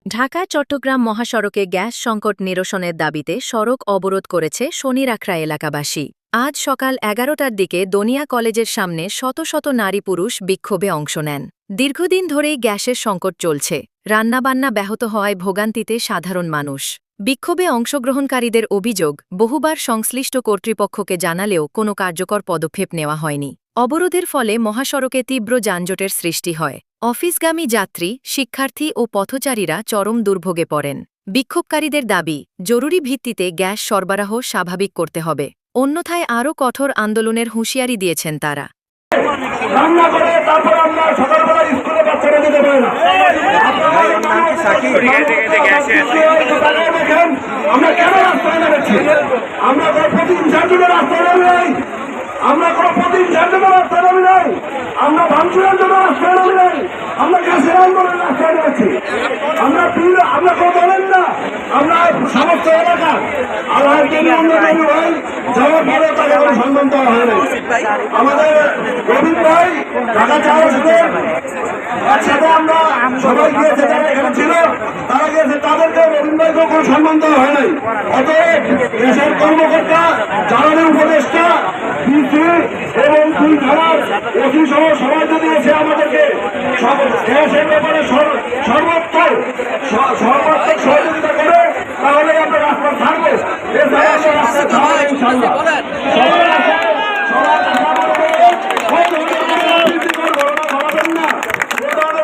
ঢাকা চট্টগ্রাম মহাসড়কে গ্যাস সংকট নিরসনের দাবিতে সড়ক অবরোধ করেছে শনিরাখড়া এলাকাবাসী। আজ সকাল ১১টার দিকে দনিয়া কলেজের সামনে শত শত নারী পুরুষ বিক্ষোভে অংশ নেন। দীর্ঘদিন ধরেই গ্যাসের সংকট চলছে, রান্নাবান্না ব্যাহত হওয়ায় ভোগান্তিতে সাধারণ মানুষ। বিক্ষোভে অংশগ্রহণকারীদের অভিযোগ, বহুবার সংশ্লিষ্ট কর্তৃপক্ষকে জানালেও কোনো কার্যকর পদক্ষেপ নেওয়া হয়নি। অবরোধের ফলে মহাসড়কে তীব্র যানজটের সৃষ্টি হয়। অফিসগামী যাত্রী, শিক্ষার্থী ও পথচারীরা চরম দুর্ভোগে পড়েন। বিক্ষোভকারীদের দাবি, জরুরি ভিত্তিতে গ্যাস সরবরাহ স্বাভাবিক করতে হবে, অন্যথায় আরও কঠোর আন্দোলনের হুঁশিয়ারি দিয়েছেন তারা। আমরা কোনো প্রতিহিংসার জন্য রাস্তায় নামি নাই, আমরা ভাঙচুরের জন্য রাস্তায় নামি নাই, আমরা গ্যাসের আন্দোলনের রাস্তায় নেমেছি। আমরা কোনো বলেন না, আমরা সমস্ত এলাকা আল্লাহর জন্য অন্যান্য ভাই যাওয়ার পরে তাকে কোনো সম্মান দেওয়া হয় নাই। আমাদের রবীন ভাই ঢাকা যাওয়ার সাথে একসাথে আমরা সবাই গিয়েছে, যারা এখানে ছিল তারা গিয়েছে, তাদেরকে রবীন ভাইকেও কোনো সম্মান দেওয়া হয় নাই। অতএব দেশের কর্মকর্তা, জ্বালানি উপদেষ্টা, ডিসি এবং দুই থানার ওসি সহ সবাই যদি এসে আমাদেরকে গ্যাসের ব্যাপারে সর্বাত্মক সহযোগিতা করে তাহলে আমরা রাস্তা ছাড়বো। এছাড়া আমরা রাস্তা ছাড়বো ইনশাআল্লাহ। ঘটনা ঘটাবেন না, কারণ